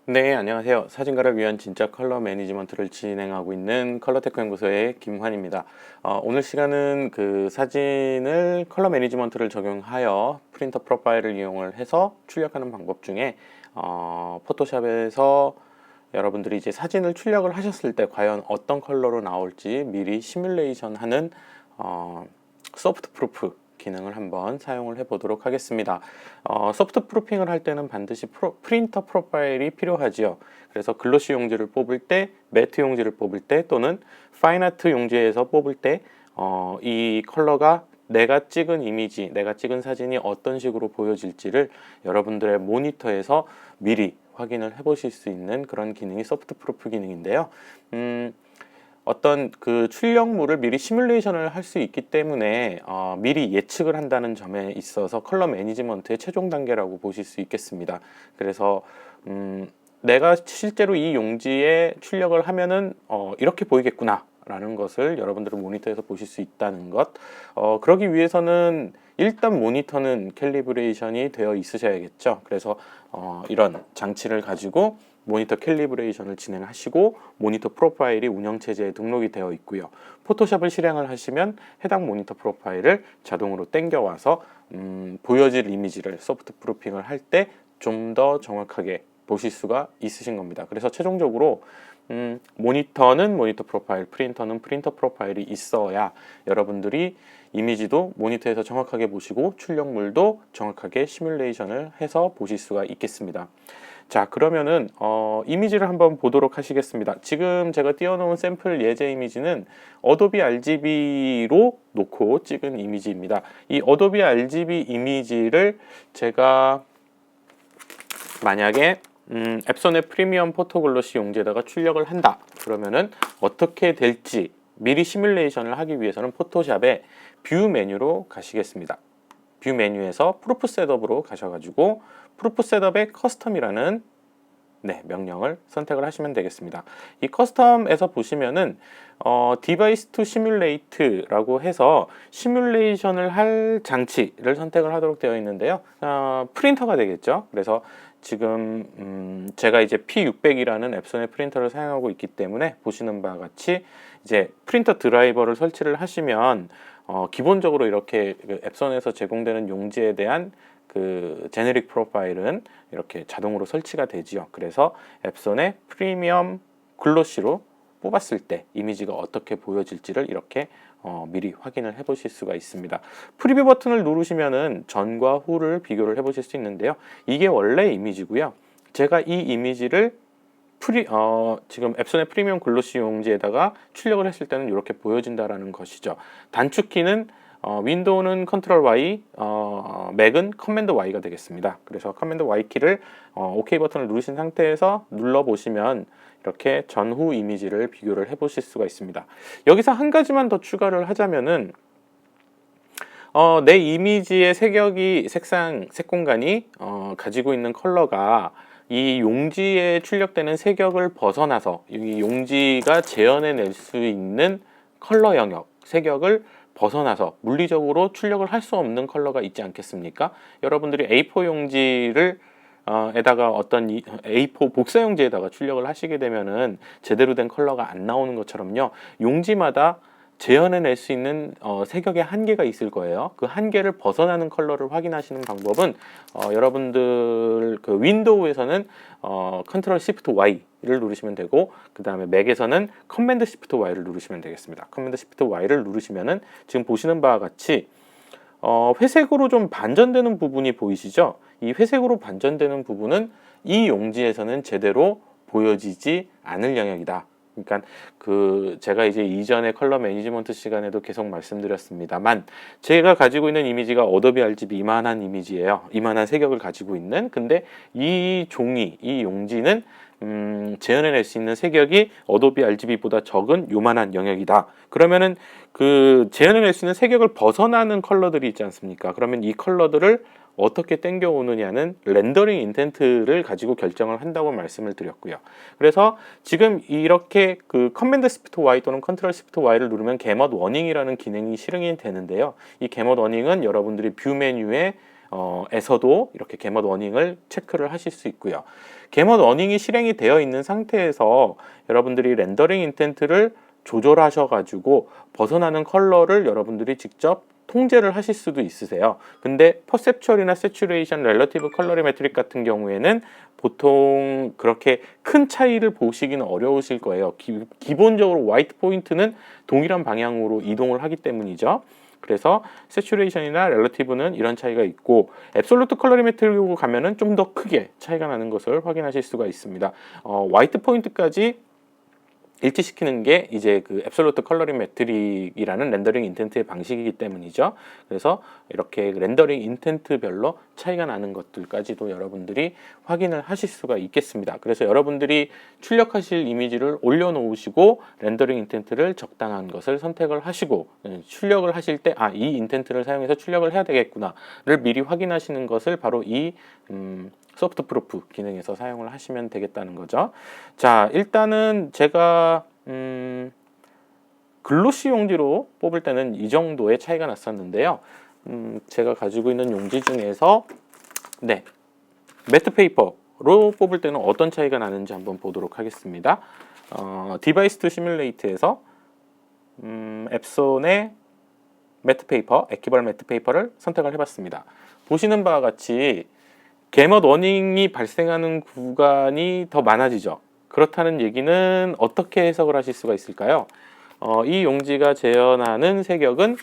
네, 안녕하세요. 사진가를 위한 진짜 컬러 매니지먼트를 진행하고 있는 컬러테크 연구소의 김환입니다. 오늘 시간은 그 사진을 컬러 매니지먼트를 적용하여 프린터 프로파일을 이용을 해서 출력하는 방법 중에 포토샵에서 여러분들이 이제 사진을 출력을 하셨을 때 과연 어떤 컬러로 나올지 미리 시뮬레이션 하는 소프트 프루프 기능을 한번 사용을 해 보도록 하겠습니다. 소프트 프루핑을 할 때는 반드시 프린터 프로파일이 필요하지요. 그래서 글로시 용지를 뽑을 때, 매트 용지를 뽑을 때 또는 파인아트 용지에서 뽑을 때 이 컬러가 내가 찍은 이미지, 내가 찍은 사진이 어떤 식으로 보여질지를 여러분들의 모니터에서 미리 확인을 해 보실 수 있는 그런 기능이 소프트 프루프 기능인데요. 어떤 그 출력물을 미리 시뮬레이션을 할 수 있기 때문에 미리 예측을 한다는 점에 있어서 컬러 매니지먼트의 최종 단계라고 보실 수 있겠습니다. 그래서 내가 실제로 이 용지에 출력을 하면은 이렇게 보이겠구나 라는 것을 여러분들은 모니터에서 보실 수 있다는 것. 그러기 위해서는 일단 모니터는 캘리브레이션이 되어 있으셔야겠죠. 그래서 이런 장치를 가지고 모니터 캘리브레이션을 진행하시고 모니터 프로파일이 운영체제에 등록이 되어 있고요. 포토샵을 실행을 하시면 해당 모니터 프로파일을 자동으로 땡겨와서 보여질 이미지를 소프트 프루핑을 할 때 좀 더 정확하게 보실 수가 있으신 겁니다. 그래서 최종적으로 모니터는 모니터 프로파일, 프린터는 프린터 프로파일이 있어야 여러분들이 이미지도 모니터에서 정확하게 보시고 출력물도 정확하게 시뮬레이션을 해서 보실 수가 있겠습니다. 자, 그러면은 이미지를 한번 보도록 하시겠습니다. 지금 제가 띄워놓은 샘플 예제 이미지는 어도비 RGB로 놓고 찍은 이미지입니다. 이 어도비 RGB 이미지를 제가 만약에 앱손의 프리미엄 포토글로시 용지에다가 출력을 한다 그러면은 어떻게 될지 미리 시뮬레이션을 하기 위해서는 포토샵의 뷰 메뉴로 가시겠습니다. 뷰 메뉴에서 프루프 셋업으로 가셔가지고 프루프 셋업의 커스텀이라는 명령을 선택을 하시면 되겠습니다. 이 커스텀에서 보시면은 디바이스 투 시뮬레이트라고 해서 시뮬레이션을 할 장치를 선택을 하도록 되어 있는데요. 프린터가 되겠죠. 그래서 지금 제가 이제 P600이라는 앱손의 프린터를 사용하고 있기 때문에 보시는 바와 같이 이제 프린터 드라이버를 설치를 하시면 기본적으로 이렇게 앱손에서 제공되는 용지에 대한 그 제네릭 프로파일은 이렇게 자동으로 설치가 되지요. 그래서 앱손의 프리미엄 글로시로 뽑았을 때 이미지가 어떻게 보여질지를 이렇게 미리 확인을 해 보실 수가 있습니다. 프리뷰 버튼을 누르시면은 전과 후를 비교를 해 보실 수 있는데요. 이게 원래 이미지고요. 제가 이 이미지를 지금 앱손의 프리미엄 글로시 용지에다가 출력을 했을 때는 이렇게 보여진다라는 것이죠. 단축키는 윈도우는 컨트롤 Y, 맥은 커맨드 Y가 되겠습니다. 그래서 커맨드 Y 키를 OK 버튼을 누르신 상태에서 눌러보시면 이렇게 전후 이미지를 비교를 해보실 수가 있습니다. 여기서 한 가지만 더 추가를 하자면은 내 이미지의 색 공간이 가지고 있는 컬러가 이 용지에 출력되는 색역을 벗어나서 이 용지가 재현해낼 수 있는 컬러 영역, 색역을 벗어나서 물리적으로 출력을 할 수 없는 컬러가 있지 않겠습니까? 여러분들이 A4 용지를 에다가 어떤 A4 복사 용지에다가 출력을 하시게 되면은 제대로 된 컬러가 안 나오는 것처럼요. 용지마다 재현해낼 수 있는 색역의 한계가 있을 거예요. 그 한계를 벗어나는 컬러를 확인하시는 방법은 여러분들 그 윈도우에서는 컨트롤 시프트 Y를 누르시면 되고 그 다음에 맥에서는 커맨드 시프트 Y를 누르시면 되겠습니다. 커맨드 시프트 Y를 누르시면은 지금 보시는 바와 같이 회색으로 좀 반전되는 부분이 보이시죠? 이 회색으로 반전되는 부분은 이 용지에서는 제대로 보여지지 않을 영역이다. 그러니까 그 제가 이제 이전에 컬러 매니지먼트 시간에도 계속 말씀드렸습니다만 제가 가지고 있는 이미지가 어도비 RGB 이만한 이미지예요. 이만한 색역을 가지고 있는. 근데 이 용지는 재현해낼 수 있는 색역이 어도비 RGB보다 적은 요만한 영역이다. 그러면은 그 재현해낼 수 있는 색역을 벗어나는 컬러들이 있지 않습니까? 그러면 이 컬러들을 어떻게 땡겨오느냐는 렌더링 인텐트를 가지고 결정을 한다고 말씀을 드렸고요. 그래서 지금 이렇게 그 커맨드 시프트 Y 또는 컨트롤 시프트 Y를 누르면 게럿 워닝이라는 기능이 실행이 되는데요. 이 게럿 워닝은 여러분들이 뷰 메뉴에 에서도 이렇게 게멋 워닝을 체크를 하실 수 있고요. 게멋 워닝이 실행이 되어 있는 상태에서 여러분들이 렌더링 인텐트를 조절하셔가지고 벗어나는 컬러를 여러분들이 직접 통제를 하실 수도 있으세요. 근데 퍼셉추얼이나 세츄레이션, 렐러티브 컬러리메트릭 같은 경우에는 보통 그렇게 큰 차이를 보시기는 어려우실 거예요. 기본적으로 화이트 포인트는 동일한 방향으로 이동을 하기 때문이죠. 그래서 세츄레이션이나 렐러티브는 이런 차이가 있고, 앱솔루트 컬러리메트릭으로 가면은 좀 더 크게 차이가 나는 것을 확인하실 수가 있습니다. 화이트 포인트까지 일치시키는 게 이제 그 앱솔루트 컬러리메트릭이라는 렌더링 인텐트의 방식이기 때문이죠. 그래서 이렇게 렌더링 인텐트별로 차이가 나는 것들까지도 여러분들이 확인을 하실 수가 있겠습니다. 그래서 여러분들이 출력하실 이미지를 올려놓으시고 렌더링 인텐트를 적당한 것을 선택을 하시고, 출력을 하실 때 이 인텐트를 사용해서 출력을 해야 되겠구나를 미리 확인하시는 것을 바로 이 소프트 프루프 기능에서 사용을 하시면 되겠다는 거죠. 자, 일단은 제가 글로시 용지로 뽑을 때는 이 정도의 차이가 났었는데요. 제가 가지고 있는 용지 중에서 매트 페이퍼로 뽑을 때는 어떤 차이가 나는지 한번 보도록 하겠습니다. 디바이스 투 시뮬레이트에서 앱손의 매트 페이퍼, 에키벌 매트 페이퍼를 선택을 해봤습니다. 보시는 바와 같이 게멋 워닝이 발생하는 구간이 더 많아지죠. 그렇다는 얘기는 어떻게 해석을 하실 수가 있을까요? 이 용지가 재현하는 색역은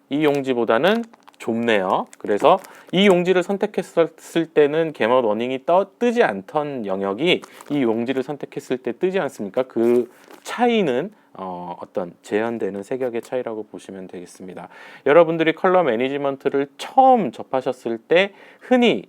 이 용지보다는 좁네요. 그래서 이 용지를 선택했을 때는 게멋 워닝이 뜨지 않던 영역이 이 용지를 선택했을 때 뜨지 않습니까? 그 차이는 어떤 재현되는 색역의 차이라고 보시면 되겠습니다. 여러분들이 컬러 매니지먼트를 처음 접하셨을 때 흔히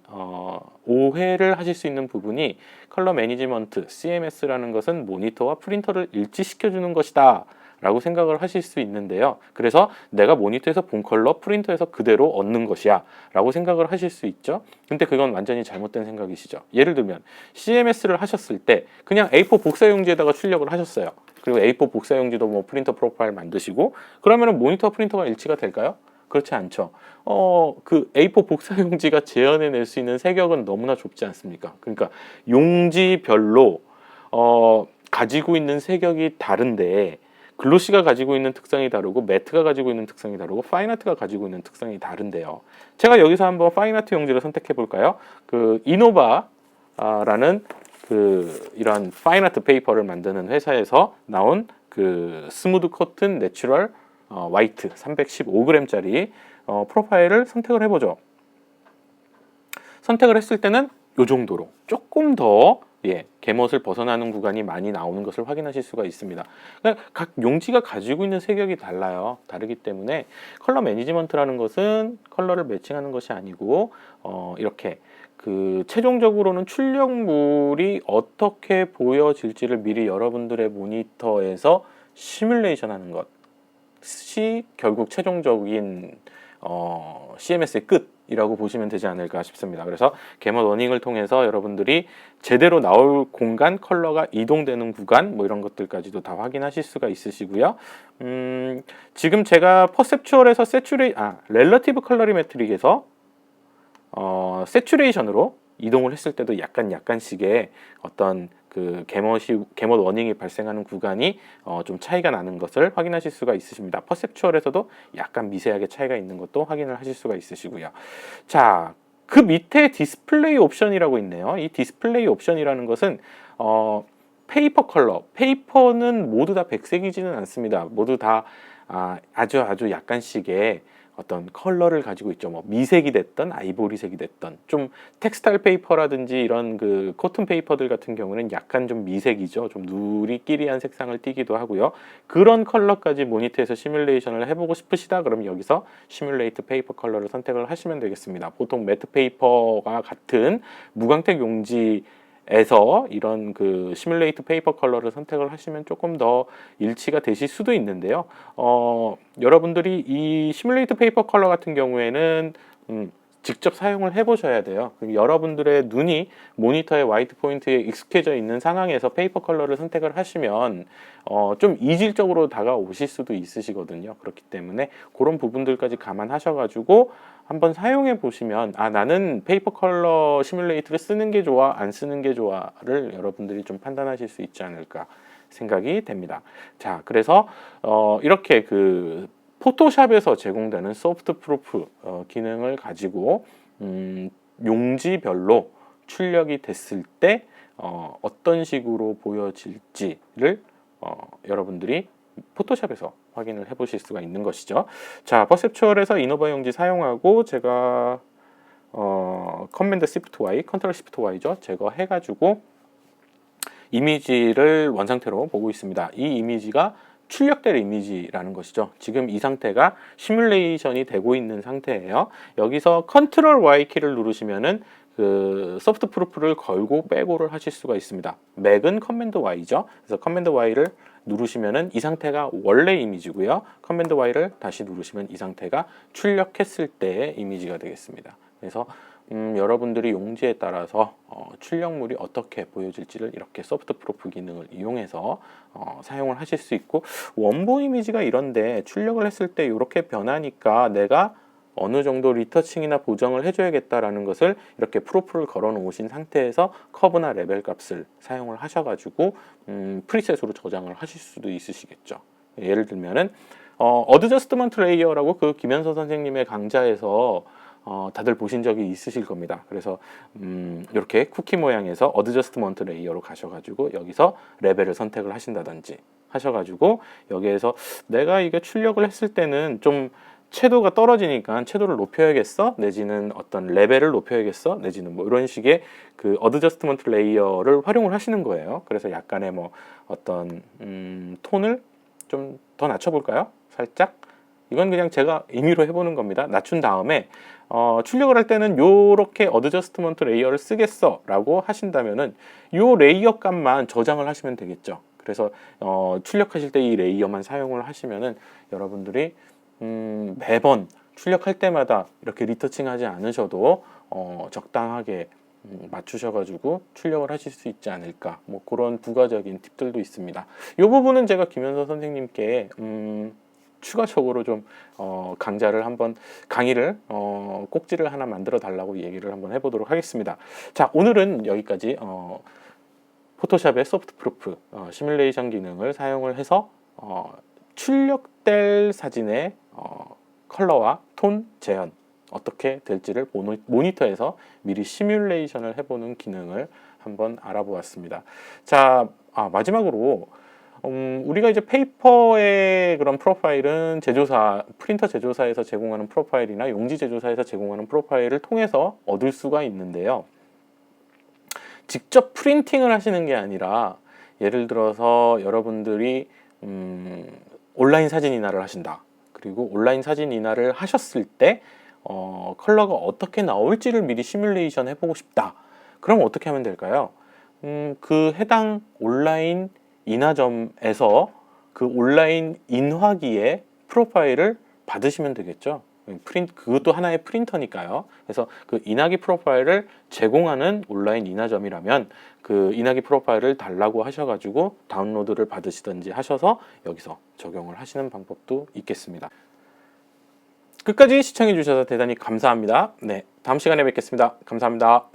오해를 하실 수 있는 부분이, 컬러 매니지먼트, CMS라는 것은 모니터와 프린터를 일치시켜주는 것이다 라고 생각을 하실 수 있는데요. 그래서 내가 모니터에서 본 컬러 프린터에서 그대로 얻는 것이야 라고 생각을 하실 수 있죠. 근데 그건 완전히 잘못된 생각이시죠. 예를 들면 CMS를 하셨을 때 그냥 A4 복사용지에다가 출력을 하셨어요. 그리고 A4 복사용지도 뭐 프린터 프로파일 만드시고, 그러면은 모니터 프린터가 일치가 될까요? 그렇지 않죠. 그 A4 복사용지가 재현해낼 수 있는 색역은 너무나 좁지 않습니까? 그러니까 용지별로 가지고 있는 색역이 다른데, 글로시가 가지고 있는 특성이 다르고 매트가 가지고 있는 특성이 다르고 파인아트가 가지고 있는 특성이 다른데요. 제가 여기서 한번 파인아트 용지를 선택해 볼까요? 그 이노바라는 이런 파인아트 페이퍼를 만드는 회사에서 나온 그 스무드 코튼 내추럴 화이트 315g짜리 프로파일을 선택을 해보죠. 선택을 했을 때는 이 정도로 조금 더 게멋을 벗어나는 구간이 많이 나오는 것을 확인하실 수가 있습니다. 그러니까 각 용지가 가지고 있는 색역이 달라요. 다르기 때문에 컬러 매니지먼트라는 것은 컬러를 매칭하는 것이 아니고 이렇게 최종적으로는 출력물이 어떻게 보여질지를 미리 여러분들의 모니터에서 시뮬레이션 하는 것이 결국 최종적인 CMS의 끝이라고 보시면 되지 않을까 싶습니다. 그래서 게멋 워닝을 통해서 여러분들이 제대로 나올 공간, 컬러가 이동되는 구간, 뭐 이런 것들까지도 다 확인하실 수가 있으시고요. 지금 제가 퍼셉추얼에서 렐러티브 컬러리메트릭에서 세츄레이션으로 이동을 했을 때도 약간씩의 어떤 게멋 워닝이 발생하는 구간이 좀 차이가 나는 것을 확인하실 수가 있으십니다. 퍼셉추얼에서도 약간 미세하게 차이가 있는 것도 확인을 하실 수가 있으시고요. 자, 그 밑에 디스플레이 옵션이라고 있네요. 이 디스플레이 옵션이라는 것은 페이퍼 컬러, 페이퍼는 모두 다 백색이지는 않습니다. 모두 다 아주 약간씩의 어떤 컬러를 가지고 있죠. 뭐 미색이 됐던 아이보리색이 됐던, 좀 텍스타일 페이퍼라든지 이런 코튼 페이퍼들 같은 경우는 약간 좀 미색이죠. 좀 누리끼리한 색상을 띠기도 하고요. 그런 컬러까지 모니터에서 시뮬레이션을 해보고 싶으시다 그러면 여기서 시뮬레이트 페이퍼 컬러를 선택을 하시면 되겠습니다. 보통 매트 페이퍼가 같은 무광택 용지 에서 이런 시뮬레이트 페이퍼 컬러를 선택을 하시면 조금 더 일치가 되실 수도 있는데요. 여러분들이 이 시뮬레이트 페이퍼 컬러 같은 경우에는 직접 사용을 해보셔야 돼요. 여러분들의 눈이 모니터의 화이트 포인트에 익숙해져 있는 상황에서 페이퍼 컬러를 선택을 하시면 좀 이질적으로 다가오실 수도 있으시거든요. 그렇기 때문에 그런 부분들까지 감안하셔가지고 한번 사용해 보시면 나는 페이퍼 컬러 시뮬레이터를 쓰는 게 좋아 안 쓰는 게 좋아를 여러분들이 좀 판단하실 수 있지 않을까 생각이 됩니다. 자, 그래서 이렇게 그 포토샵에서 제공되는 소프트 프루프 기능을 가지고 용지별로 출력이 됐을 때 어떤 식으로 보여질지를 여러분들이 포토샵에서 확인을 해 보실 수가 있는 것이죠. 자, 퍼셉추얼에서 이노버 용지 사용하고 제가 커맨드 시프트 Y, 컨트롤 시프트 Y죠. 제거해 가지고 이미지를 원상태로 보고 있습니다. 이 이미지가 출력될 이미지라는 것이죠. 지금 이 상태가 시뮬레이션이 되고 있는 상태예요. 여기서 컨트롤 Y 키를 누르시면은 그 소프트 프루프를 걸고 빼고를 하실 수가 있습니다. 맥은 커맨드 Y죠. 그래서 커맨드 Y를 누르시면은 이 상태가 원래 이미지고요. 커맨드 Y를 다시 누르시면 이 상태가 출력했을 때의 이미지가 되겠습니다. 그래서 여러분들이 용지에 따라서 출력물이 어떻게 보여질지를 이렇게 소프트 프루프 기능을 이용해서 사용을 하실 수 있고, 원본 이미지가 이런데 출력을 했을 때 이렇게 변하니까 내가 어느 정도 리터칭이나 보정을 해줘야겠다라는 것을 이렇게 프로프를 걸어 놓으신 상태에서 커브나 레벨 값을 사용을 하셔가지고 프리셋으로 저장을 하실 수도 있으시겠죠. 예를 들면은 어드저스트먼트 레이어라고 그 김현서 선생님의 강좌에서 다들 보신 적이 있으실 겁니다. 그래서 이렇게 쿠키 모양에서 어드저스트먼트 레이어로 가셔가지고 여기서 레벨을 선택을 하신다든지 하셔가지고 여기에서 내가 이게 출력을 했을 때는 좀 채도가 떨어지니까 채도를 높여야겠어, 내지는 어떤 레벨을 높여야겠어, 내지는 뭐 이런 식의 그 어드저스트먼트 레이어를 활용을 하시는 거예요. 그래서 약간의 뭐 어떤 톤을 좀 더 낮춰볼까요? 살짝. 이건 그냥 제가 임의로 해보는 겁니다. 낮춘 다음에 출력을 할 때는 요렇게 어드저스트먼트 레이어를 쓰겠어 라고 하신다면은 요 레이어 값만 저장을 하시면 되겠죠. 그래서 출력하실 때 이 레이어만 사용을 하시면은 여러분들이 매번 출력할 때마다 이렇게 리터칭 하지 않으셔도 적당하게 맞추셔가지고 출력을 하실 수 있지 않을까, 뭐 그런 부가적인 팁들도 있습니다. 이 부분은 제가 김현서 선생님께 추가적으로 좀 강의를 꼭지를 하나 만들어 달라고 얘기를 한번 해보도록 하겠습니다. 자, 오늘은 여기까지 포토샵의 소프트 프루프 시뮬레이션 기능을 사용을 해서 출력될 사진의 컬러와 톤 재현 어떻게 될지를 모니터에서 미리 시뮬레이션을 해보는 기능을 한번 알아보았습니다. 자, 마지막으로 우리가 이제 페이퍼의 그런 프로파일은 제조사, 프린터 제조사에서 제공하는 프로파일이나 용지 제조사에서 제공하는 프로파일을 통해서 얻을 수가 있는데요. 직접 프린팅을 하시는 게 아니라 예를 들어서 여러분들이 온라인 사진 인화를 하신다. 그리고 온라인 사진 인화를 하셨을 때 컬러가 어떻게 나올지를 미리 시뮬레이션 해보고 싶다. 그럼 어떻게 하면 될까요? 그 해당 온라인 인화점에서 그 온라인 인화기의 프로파일을 받으시면 되겠죠. 그것도 하나의 프린터니까요. 그래서 그 인화기 프로파일을 제공하는 온라인 인화점이라면 그 인화기 프로파일을 달라고 하셔가지고 다운로드를 받으시든지 하셔서 여기서 적용을 하시는 방법도 있겠습니다. 끝까지 시청해 주셔서 대단히 감사합니다. 네, 다음 시간에 뵙겠습니다. 감사합니다.